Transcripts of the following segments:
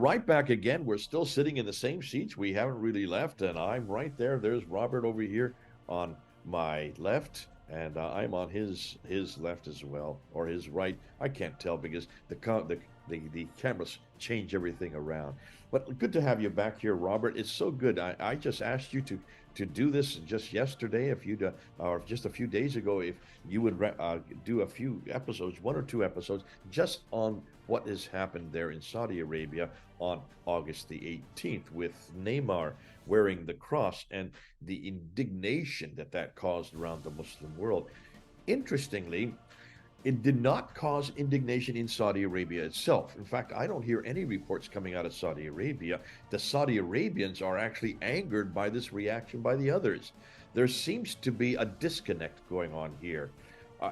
right back again. We're still sitting in the same seats. We haven't really left, and I'm right there. There's Robert over here on my left, and I'm on his left as well, or his right. I can't tell because the cameras change everything around. But good to have you back here, Robert. It's so good. I just asked you to do this just yesterday, if you or just a few days ago, if you would do a few episodes, 1 or 2 episodes, just on what has happened there in Saudi Arabia on August the 18th with Neymar wearing the cross and the indignation that that caused around the Muslim world. Interestingly, it did not cause indignation in Saudi Arabia itself. In fact, I don't hear any reports coming out of Saudi Arabia. The Saudi Arabians are actually angered by this reaction by the others. There seems to be a disconnect going on here.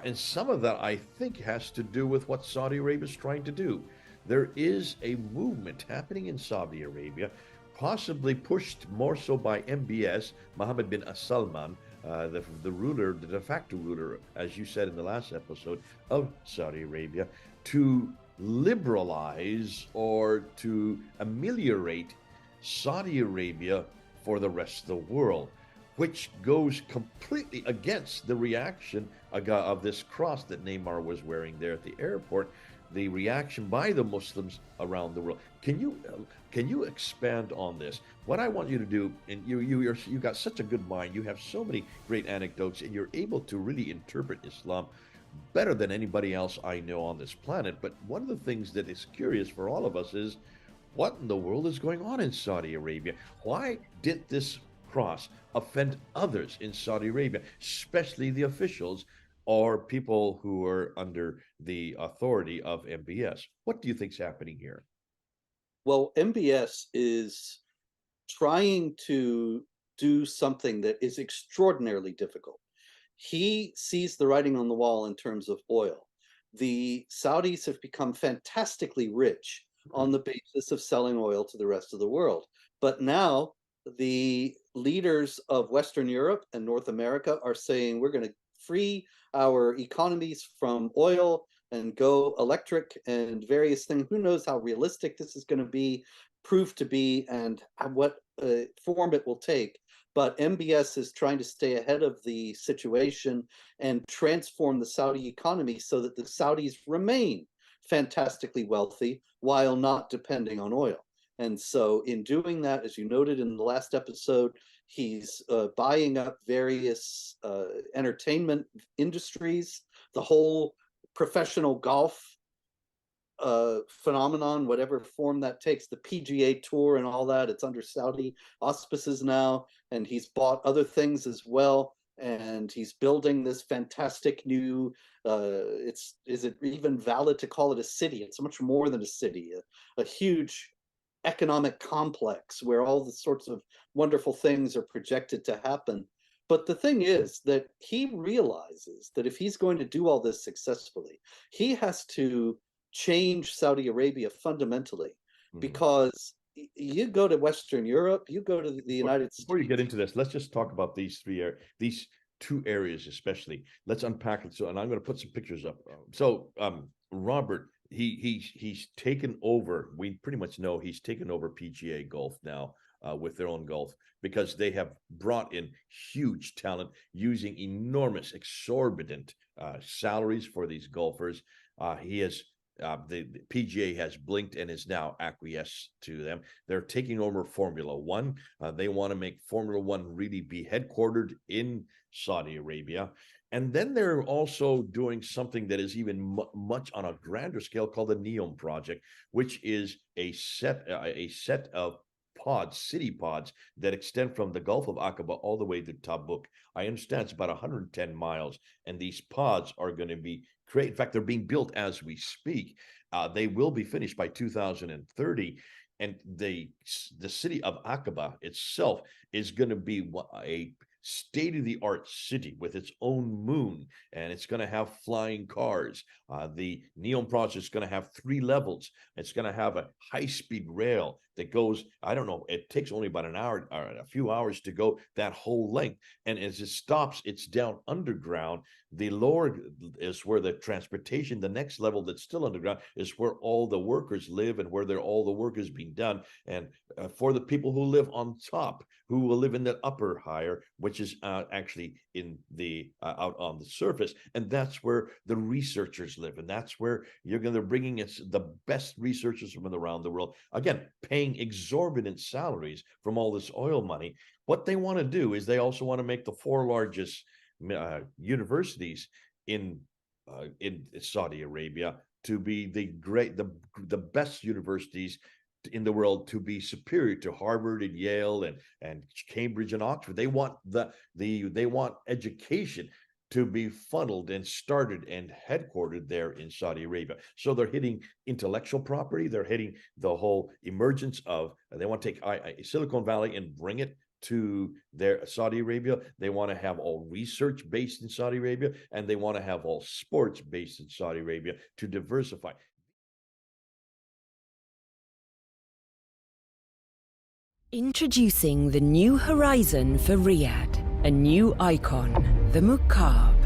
And some of that, I think, has to do with what Saudi Arabia is trying to do. There is a movement happening in Saudi Arabia, possibly pushed more so by MBS, Mohammed bin Salman, the ruler, the de facto ruler, as you said in the last episode, of Saudi Arabia, to liberalize or to ameliorate Saudi Arabia for the rest of the world, which goes completely against the reaction of this cross that Neymar was wearing there at the airport, the reaction by the Muslims around the world. Can you expand on this? What I want you to do, and you got such a good mind, you have so many great anecdotes, and you're able to really interpret Islam better than anybody else I know on this planet. But one of the things that is curious for all of us is, what in the world is going on in Saudi Arabia? Why did this cross offend others in Saudi Arabia, especially the officials or people who are under the authority of MBS? What do you think's happening here? Well, MBS is trying to do something that is extraordinarily difficult. He sees the writing on the wall in terms of oil. The Saudis have become fantastically rich on the basis of selling oil to the rest of the world. But now the leaders of Western Europe and North America are saying we're going to free our economies from oil and go electric and various things. Who knows how realistic this is going to be, proved to be, and what form it will take. But MBS is trying to stay ahead of the situation and transform the Saudi economy so that the Saudis remain fantastically wealthy while not depending on oil. And so in doing that, as you noted in the last episode, he's buying up various entertainment industries, the whole professional golf phenomenon, whatever form that takes, the PGA Tour and all that, it's under Saudi auspices now, and he's bought other things as well, and he's building this fantastic new, is it even valid to call it a city? It's much more than a city, a huge economic complex where all the sorts of wonderful things are projected to happen. But the thing is that he realizes that if he's going to do all this successfully, he has to change Saudi Arabia fundamentally, because you go to Western Europe, you go to the United States. Before you get into this, let's just talk about these two areas especially. Let's unpack it. So, and I'm going to put some pictures up. So, Robert, he's taken over. We pretty much know he's taken over PGA Golf now with their own golf, because they have brought in huge talent using enormous, exorbitant salaries for these golfers. The PGA has blinked and is now acquiesced to them. They're taking over Formula One. They want to make Formula One really be headquartered in Saudi Arabia. And then they're also doing something that is even much on a grander scale called the NEOM project, which is a set of pods, city pods, that extend from the Gulf of Aqaba all the way to Tabuk. I understand it's about 110 miles, and these pods are going to be created. In fact, they're being built as we speak. They will be finished by 2030. And the city of Aqaba itself is going to be a state-of-the-art city with its own moon, and it's going to have flying cars. The NEOM project is going to have 3 levels. It's going to have a high-speed rail that goes, I don't know, it takes only about an hour or a few hours to go that whole length. And as it stops, it's down underground. The lower is where the transportation, the next level that's still underground, is where all the workers live and where all the work is being done. And for the people who live on top, who will live in the upper higher, which is actually in the out on the surface. And that's where the researchers live. And that's where they're bringing us the best researchers from around the world. Again, paying exorbitant salaries from all this oil money. What they want to do is they also want to make the four largest universities in Saudi Arabia to be the best universities in the world, to be superior to Harvard and Yale and Cambridge and Oxford. They want they want education to be funneled and started and headquartered there in Saudi Arabia. So they're hitting intellectual property. They're hitting the whole emergence of, they want to take Silicon Valley and bring it to their Saudi Arabia. They want to have all research based in Saudi Arabia, and they want to have all sports based in Saudi Arabia to diversify. Introducing the new horizon for Riyadh, a new icon, the Mukaab,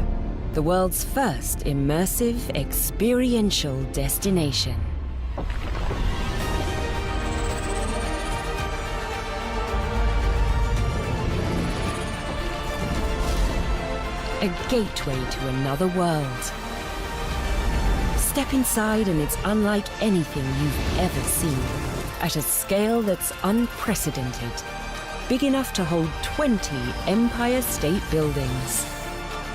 the world's first immersive experiential destination. A gateway to another world. Step inside and it's unlike anything you've ever seen. At a scale that's unprecedented, big enough to hold 20 Empire State Buildings,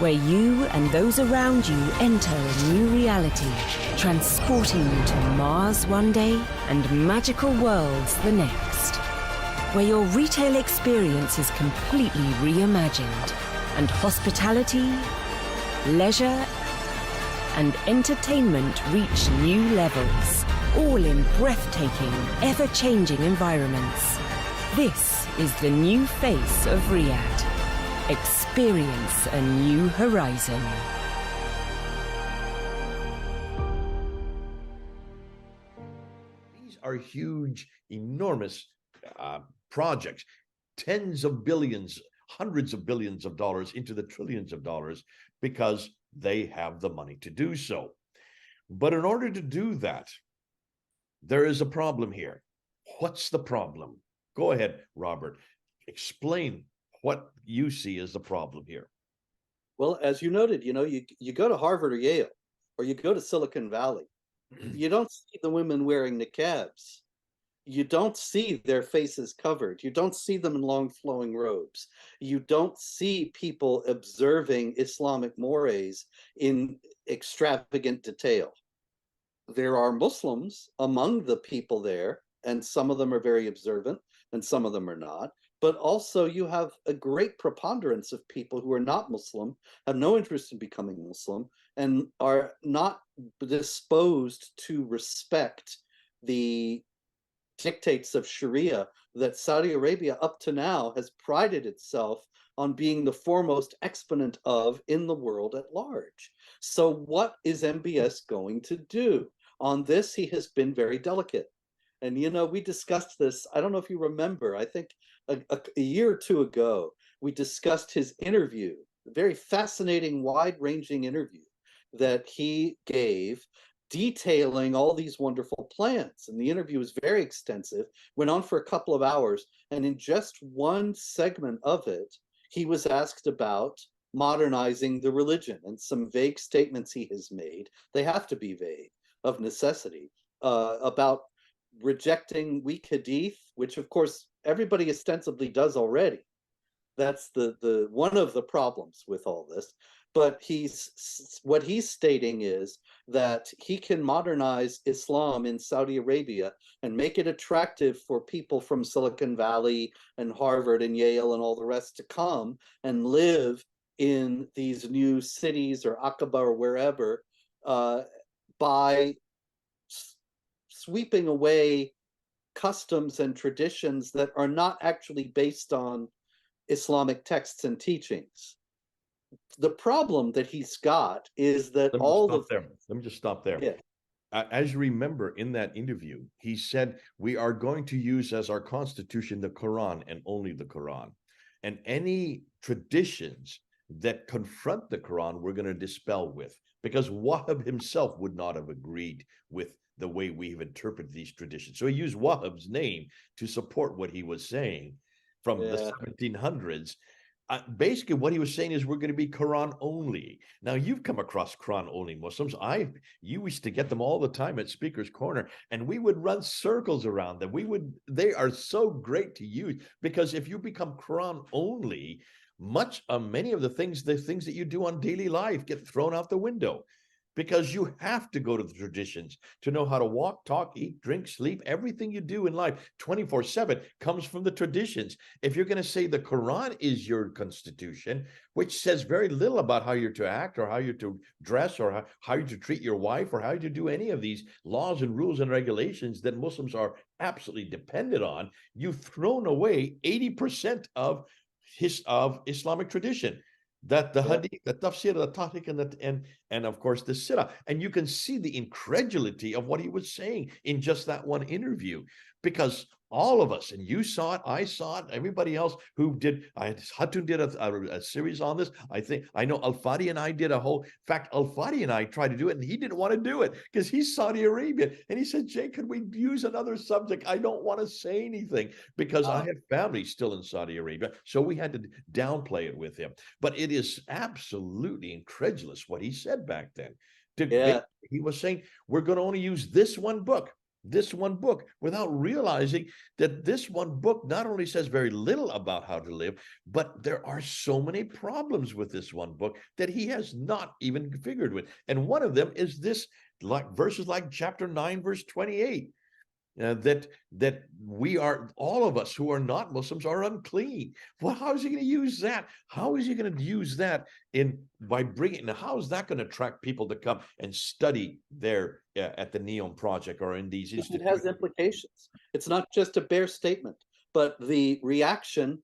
where you and those around you enter a new reality, transporting you to Mars one day and magical worlds the next, where your retail experience is completely reimagined, and hospitality, leisure, and entertainment reach new levels, all in breathtaking, ever-changing environments. This is the new face of Riyadh. Experience a new horizon. These are huge, enormous projects, tens of billions, hundreds of billions of dollars into the trillions of dollars, because they have the money to do so. But in order to do that, there is a problem here. What's the problem? Go ahead, Robert. Explain what you see as the problem here. Well, as you noted, you go to Harvard or Yale, or you go to Silicon Valley, you don't see the women wearing niqabs. You don't see their faces covered. You don't see them in long flowing robes. You don't see people observing Islamic mores in extravagant detail. There are Muslims among the people there, and some of them are very observant, and some of them are not. But also you have a great preponderance of people who are not Muslim, have no interest in becoming Muslim, and are not disposed to respect the dictates of Sharia that Saudi Arabia up to now has prided itself on being the foremost exponent of in the world at large. So what is MBS going to do? On this, he has been very delicate. And, we discussed this, I don't know if you remember, I think a year or two ago, we discussed his interview, a very fascinating, wide-ranging interview that he gave, detailing all these wonderful plans. And the interview was very extensive, went on for a couple of hours. And in just one segment of it, he was asked about modernizing the religion and some vague statements he has made. They have to be vague, of necessity, about rejecting weak hadith, which of course everybody ostensibly does already. That's the one of the problems with all this. But what he's stating is that he can modernize Islam in Saudi Arabia and make it attractive for people from Silicon Valley and Harvard and Yale and all the rest to come and live in these new cities or Aqaba or wherever, by sweeping away customs and traditions that are not actually based on Islamic texts and teachings. The problem that he's got is that Let me just stop there. as you remember in that interview, he said, we are going to use as our constitution the Quran and only the Quran. And any traditions that confront the Quran, we're going to dispel with, because Wahhab himself would not have agreed with the way we've interpreted these traditions. So he used Wahhab's name to support what he was saying from the 1700s. Basically, what he was saying is we're going to be Quran only. Now, you've come across Quran only Muslims. You used to get them all the time at Speaker's Corner, and we would run circles around them. They are so great to use, because if you become Quran only, many of the things that you do on daily life get thrown out the window, because you have to go to the traditions to know how to walk, talk, eat, drink, sleep. Everything you do in life 24/7 comes from the traditions. If you're going to say the Quran is your constitution, which says very little about how you're to act or how you're to dress or how you're to treat your wife or how you to do any of these laws and rules and regulations that Muslims are absolutely dependent on, you've thrown away 80% of Islamic tradition. That the hadith, the tafsir, the tariq, and of course the sirah. And you can see the incredulity of what he was saying in just that one interview, because all of us, and you saw it, I saw it, everybody else who did, Hatun did a series on this. I know Al-Fadi and I did a whole, in fact, Al-Fadi and I tried to do it, and he didn't want to do it because he's Saudi Arabian. And he said, Jay, could we use another subject? I don't want to say anything, because I have family still in Saudi Arabia. So we had to downplay it with him. But it is absolutely incredulous what he said back then. He was saying, we're going to only use this one book, without realizing that this one book not only says very little about how to live, but there are so many problems with this one book that he has not even figured with. And one of them is this, like verses like chapter 9, verse 28. That we are, all of us who are not Muslims are unclean. Well, how is he going to use that? How is he going to use that by bringing? Now, how is that going to attract people to come and study there at the Neom Project or in these institutions? It has implications. It's not just a bare statement, but the reaction,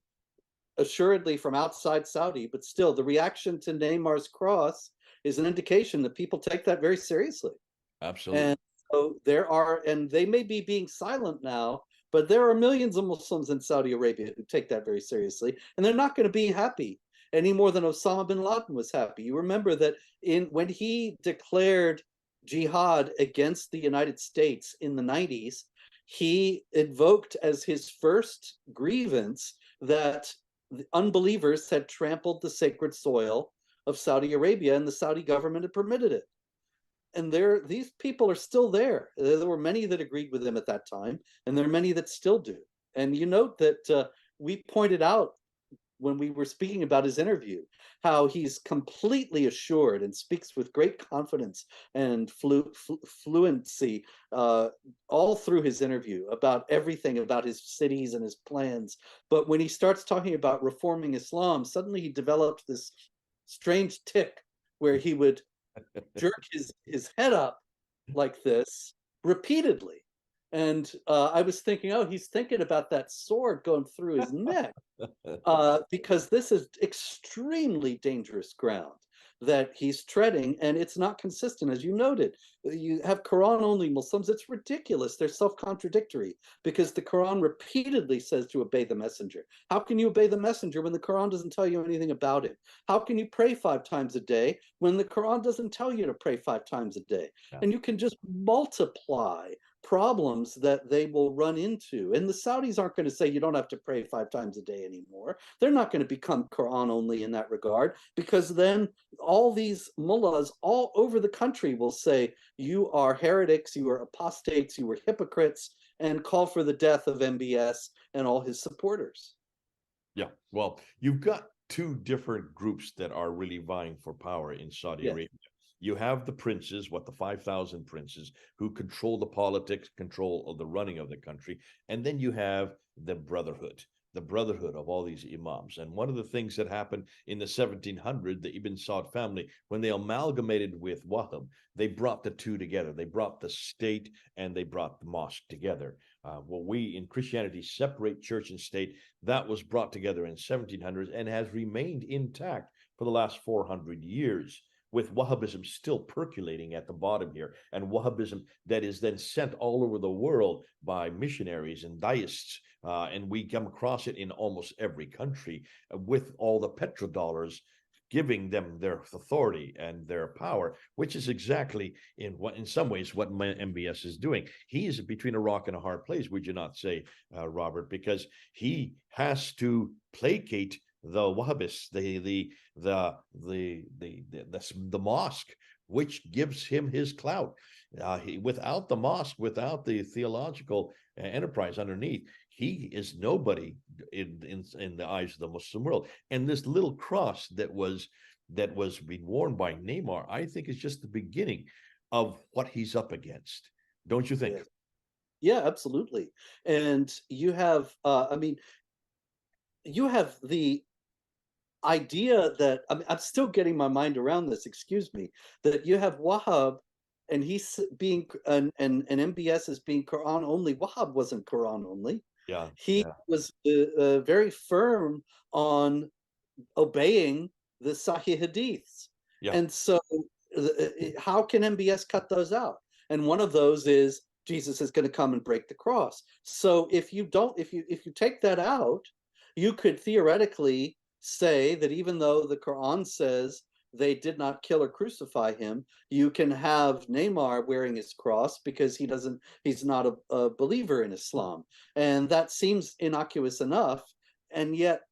assuredly from outside Saudi, but still the reaction to Neymar's cross is an indication that people take that very seriously. Absolutely. And so and they may be being silent now, but there are millions of Muslims in Saudi Arabia who take that very seriously, and they're not going to be happy any more than Osama bin Laden was happy. You remember that when he declared jihad against the United States in the 90s, he invoked as his first grievance that the unbelievers had trampled the sacred soil of Saudi Arabia, and the Saudi government had permitted it. And these people are still there. There were many that agreed with him at that time, and there are many that still do. And you note that we pointed out when we were speaking about his interview, how he's completely assured and speaks with great confidence and fluency all through his interview about everything, about his cities and his plans. But when he starts talking about reforming Islam, suddenly he developed this strange tic where he would jerk his head up like this repeatedly. And I was thinking, oh, he's thinking about that sword going through his neck, because this is extremely dangerous ground that he's treading, and it's not consistent, as you noted. You have Quran-only Muslims. It's ridiculous. They're self-contradictory, because the Quran repeatedly says to obey the messenger. How can you obey the messenger when the Quran doesn't tell you anything about it? How can you pray 5 times a day when the Quran doesn't tell you to pray 5 times a day? Yeah. And you can just multiply problems that they will run into. And the Saudis aren't going to say you don't have to pray 5 times a day anymore. They're not going to become Quran only in that regard, because then all these mullahs all over the country will say you are heretics, you are apostates, you are hypocrites, and call for the death of MBS and all his supporters. Yeah, well, you've got 2 different groups that are really vying for power in Saudi Arabia. You have the princes, the 5,000 princes who control the politics, control of the running of the country. And then you have the brotherhood of all these imams. And one of the things that happened in the 1700s, the Ibn Saud family, when they amalgamated with Wahhab, they brought the 2 together. They brought the state and they brought the mosque together. What we in Christianity separate church and state, that was brought together in 1700s and has remained intact for the last 400 years. with Wahhabism still percolating at the bottom here, and Wahhabism that is then sent all over the world by missionaries and deists, and we come across it in almost every country, with all the petrodollars giving them their authority and their power, which is exactly in some ways what MBS is doing. He is between a rock and a hard place, would you not say, Robert? Because he has to placate the Wahhabists, the mosque, which gives him his clout. Without the mosque, without the theological enterprise underneath, he is nobody in the eyes of the Muslim world. And this little cross that was being worn by Neymar, I think, is just the beginning of what he's up against. Don't you think? Yeah, absolutely. And you have, you have the idea that, I'm still getting my mind around this, excuse me, that you have Wahhab and he's being, and MBS is being Quran only. Wahhab wasn't Quran only. Yeah. He was very firm on obeying the Sahih Hadiths. Yeah. And so how can MBS cut those out? And one of those is Jesus is going to come and break the cross. So if you take that out, you could theoretically say that even though the Quran says they did not kill or crucify him, you can have Neymar wearing his cross because he's not a believer in Islam. And that seems innocuous enough. And yet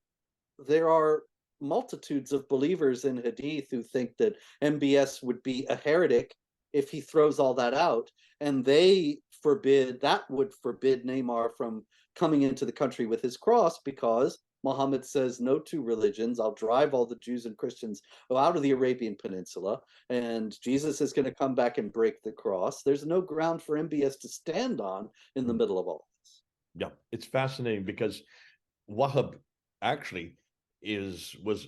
there are multitudes of believers in Hadith who think that MBS would be a heretic if he throws all that out. And that would forbid Neymar from coming into the country with his cross, because Muhammad says no two religions. I'll drive all the Jews and Christians out of the Arabian Peninsula, and Jesus is going to come back and break the cross. There's no ground for MBS to stand on in the middle of all this. Yeah, it's fascinating because Wahhab actually was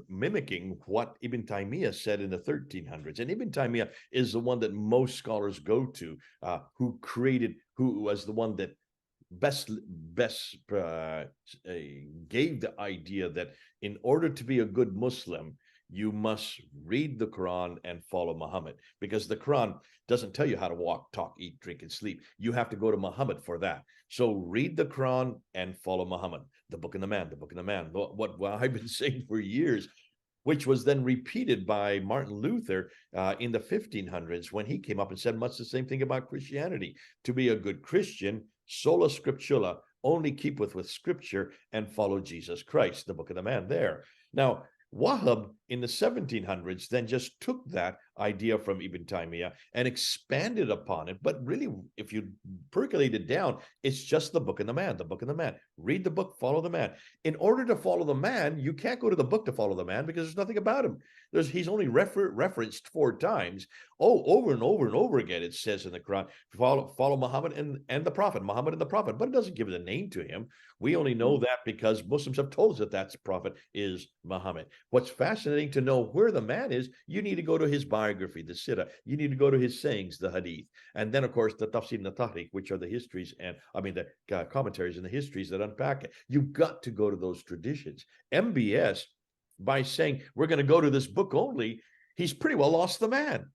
mimicking what Ibn Taymiyyah said in the 1300s, and Ibn Taymiyyah is the one that most scholars go to, who was the one that best gave the idea that in order to be a good Muslim, you must read the Quran and follow Muhammad, because the Quran doesn't tell you how to walk, talk, eat, drink, and sleep. You have to go to Muhammad for that. So read the Quran and follow Muhammad, the book and the man, the book and the man. What I've been saying for years, which was then repeated by Martin Luther in the 1500s when he came up and said much the same thing about Christianity. To be a good Christian, sola scriptura, only keep with scripture and follow Jesus Christ, the book of the man there. Now, Wahhab in the 1700s then just took that idea from Ibn Taymiyyah and expanded upon it. But really, if you percolate it down, it's just the book and the man, the book and the man. Read the book, follow the man. In order to follow the man, you can't go to the book to follow the man because there's nothing about him. He's only referenced 4 times. Over and over and over again, it says in the Quran, follow Muhammad and the Prophet, Muhammad and the Prophet, but it doesn't give it a name to him. We only know that because Muslims have told us that that's Prophet is Muhammad. What's fascinating to know where the man is, you need to go to his biography, the Sirah. You need to go to his sayings, the Hadith. And then, of course, the Tafsir and the Tahriq, which are the histories the commentaries and the histories that unpack it. You've got to go to those traditions. MBS, by saying we're going to go to this book only, he's pretty well lost the man.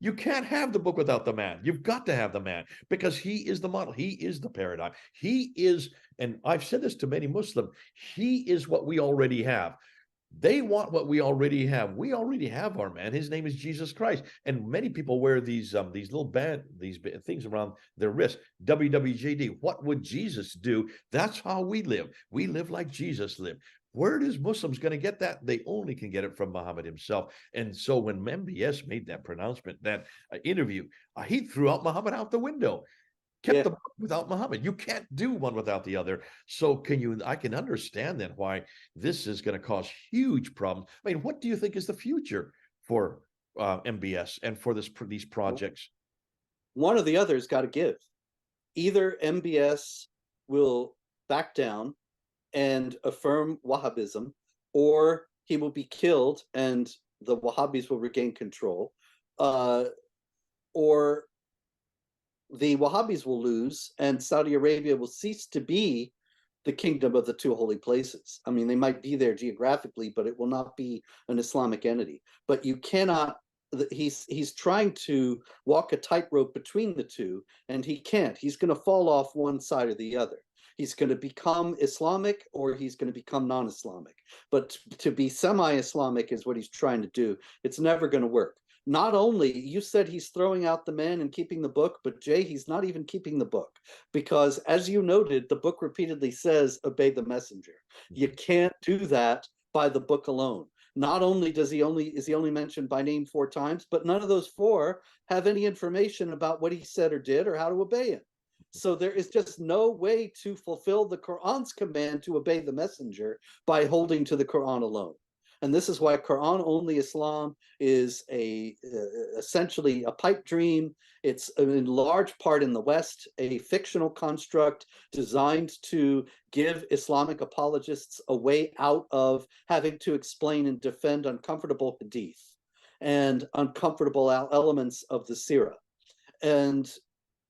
You can't have the book without the man. You've got to have the man because he is the model. He is the paradigm. He is, and I've said this to many Muslims, he is what we already have. They want what we already have. We already have our man. His name is Jesus Christ. And many people wear these little these things around their wrist. WWJD. What would Jesus do? That's how we live. We live like Jesus lived. Where is Muslims going to get that? They only can get it from Muhammad himself. And so when MBS made that pronouncement, that interview, he threw out Muhammad out the window. Kept the book without Muhammad. You can't do one without the other. So I can understand then why this is going to cause huge problems. I mean, what do you think is the future for MBS and for these projects? One or the other has got to give. Either MBS will back down and affirm Wahhabism, or he will be killed and the Wahhabis will regain control, or the Wahhabis will lose and Saudi Arabia will cease to be the kingdom of the two holy places. I mean, they might be there geographically, but it will not be an Islamic entity. But you cannot, he's trying to walk a tightrope between the two, and he can't. He's going to fall off one side or the other. He's going to become Islamic or he's going to become non-Islamic. But to be semi-Islamic is what he's trying to do. It's never going to work. Not only, you said he's throwing out the man and keeping the book, but Jay, he's not even keeping the book. Because as you noted, the book repeatedly says, obey the messenger. You can't do that by the book alone. Not only is he only mentioned by name 4 times, but none of those 4 have any information about what he said or did or how to obey him. So there is just no way to fulfill the Quran's command to obey the messenger by holding to the Quran alone. And this is why Quran-only Islam is essentially a pipe dream. It's in large part in the West a fictional construct designed to give Islamic apologists a way out of having to explain and defend uncomfortable hadith and uncomfortable elements of the seerah. And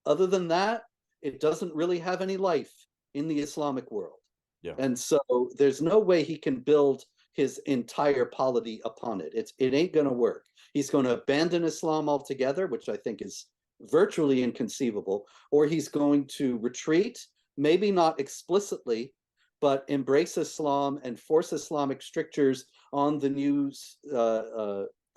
other than that, it doesn't really have any life in the Islamic world. Yeah. And so there's no way he can build his entire polity upon it. It ain't going to work. He's going to abandon Islam altogether, which I think is virtually inconceivable, or he's going to retreat, maybe not explicitly, but embrace Islam and force Islamic strictures on the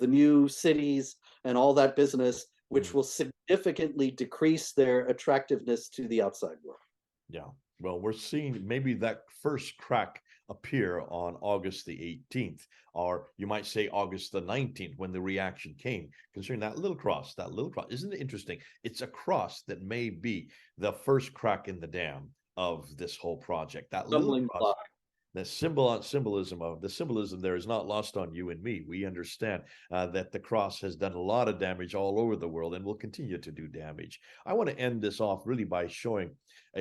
new cities and all that business, which will significantly decrease their attractiveness to the outside world. Yeah. Well, we're seeing maybe that first crack appear on August the 18th, or you might say August the 19th, when the reaction came concerning that little cross. Isn't it interesting? It's a cross that may be the first crack in the dam of this whole project. That little cross, the symbolism there is not lost on you and me. We understand that the cross has done a lot of damage all over the world and will continue to do damage. I want to end this off really by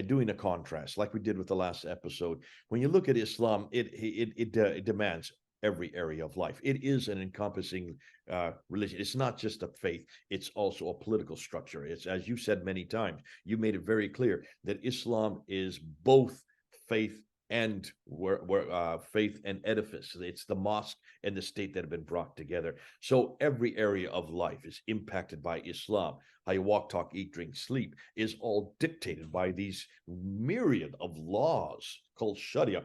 doing a contrast like we did with the last episode. When you look at Islam, it demands every area of life. It is an encompassing religion. It's not just a faith, it's also a political structure. It's, as you said many times, you made it very clear that Islam is both faith and faith and edifice. It's the mosque and the state that have been brought together. So every area of life is impacted by Islam. How you walk, talk, eat, drink, sleep is all dictated by these myriad of laws called Sharia,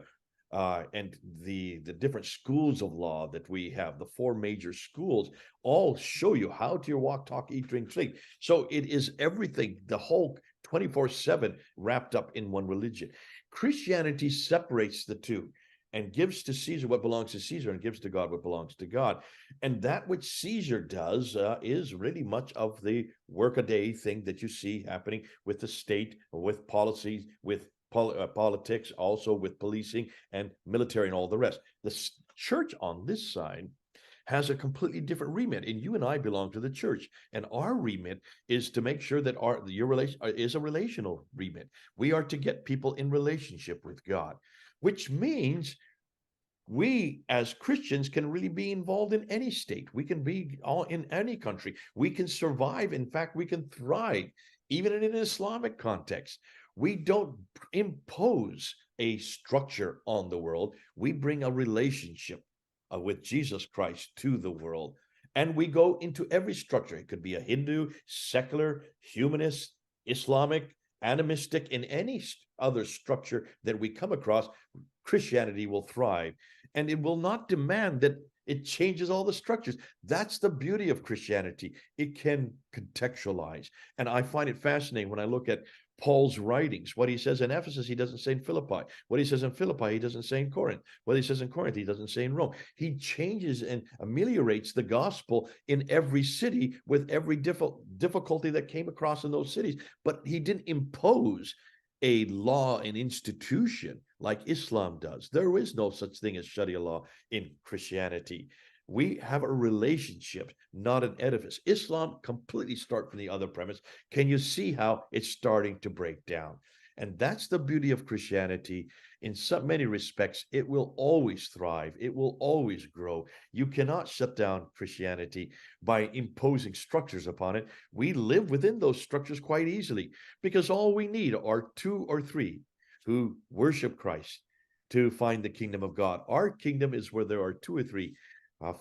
and the different schools of law that we have. The 4 major schools all show you how to walk, talk, eat, drink, sleep. So it is everything, the whole 24/7 wrapped up in one religion. Christianity separates the two and gives to Caesar what belongs to Caesar and gives to God what belongs to God. And that which Caesar does is really much of the workaday thing that you see happening with the state, with policies, with politics, also with policing and military and all the rest. The church on this side has a completely different remit, and you and I belong to the church, and our remit is to make sure that your relation is a relational remit. We are to get people in relationship with God, which means we as Christians can really be involved in any state. We can be in any country. We can survive. In fact, we can thrive even in an Islamic context. We don't impose a structure on the world. We bring a relationship with Jesus Christ to the world. And we go into every structure. It could be a Hindu, secular, humanist, Islamic, animistic, in any other structure that we come across. Christianity will thrive, and it will not demand that it changes all the structures. That's the beauty of Christianity. It can contextualize. And I find it fascinating when I look at Paul's writings. What he says in Ephesus, he doesn't say in Philippi. What he says in Philippi, he doesn't say in Corinth. What he says in Corinth, he doesn't say in Rome. He changes and ameliorates the gospel in every city with every difficulty that came across in those cities. But he didn't impose a law and institution like Islam does. There is no such thing as Sharia law in Christianity. We have a relationship, not an edifice. Islam completely starts from the other premise. Can you see how it's starting to break down? And that's the beauty of Christianity. In so many respects, it will always thrive. It will always grow. You cannot shut down Christianity by imposing structures upon it. We live within those structures quite easily because all we need are 2 or 3 who worship Christ to find the kingdom of God. Our kingdom is where there are two or three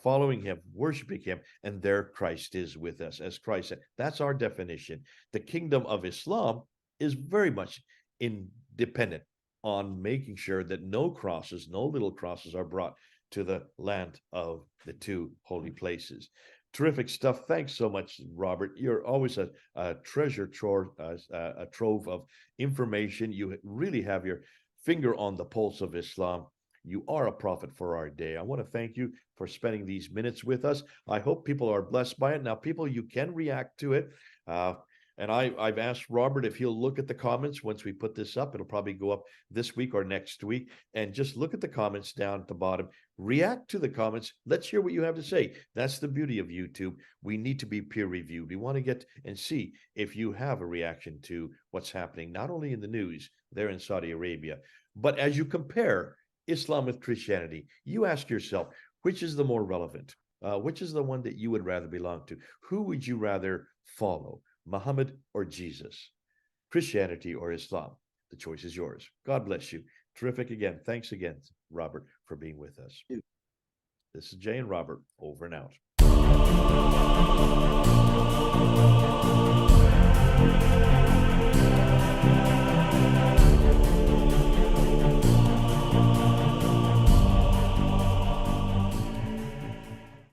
following him, worshiping him, and there Christ is with us, as Christ said. That's our definition. The kingdom of Islam is very much independent on making sure that no crosses, no little crosses are brought to the land of the two holy places. Terrific stuff. Thanks so much, Robert. You're always a treasure trove, a trove of information. You really have your finger on the pulse of Islam. You are a prophet for our day. I want to thank you for spending these minutes with us. I hope people are blessed by it. Now, people, you can react to it. And I've asked Robert if he'll look at the comments once we put this up. It'll probably go up this week or next week. And just look at the comments down at the bottom. React to the comments. Let's hear what you have to say. That's the beauty of YouTube. We need to be peer reviewed. We want to get and see if you have a reaction to what's happening, not only in the news there in Saudi Arabia, but as you compare Islam with Christianity, you ask yourself, which is the more relevant? Which is the one that you would rather belong to? Who would you rather follow, Muhammad or Jesus? Christianity or Islam? The choice is yours. God bless you. Terrific again. Thanks again, Robert, for being with us. This is Jay and Robert, over and out.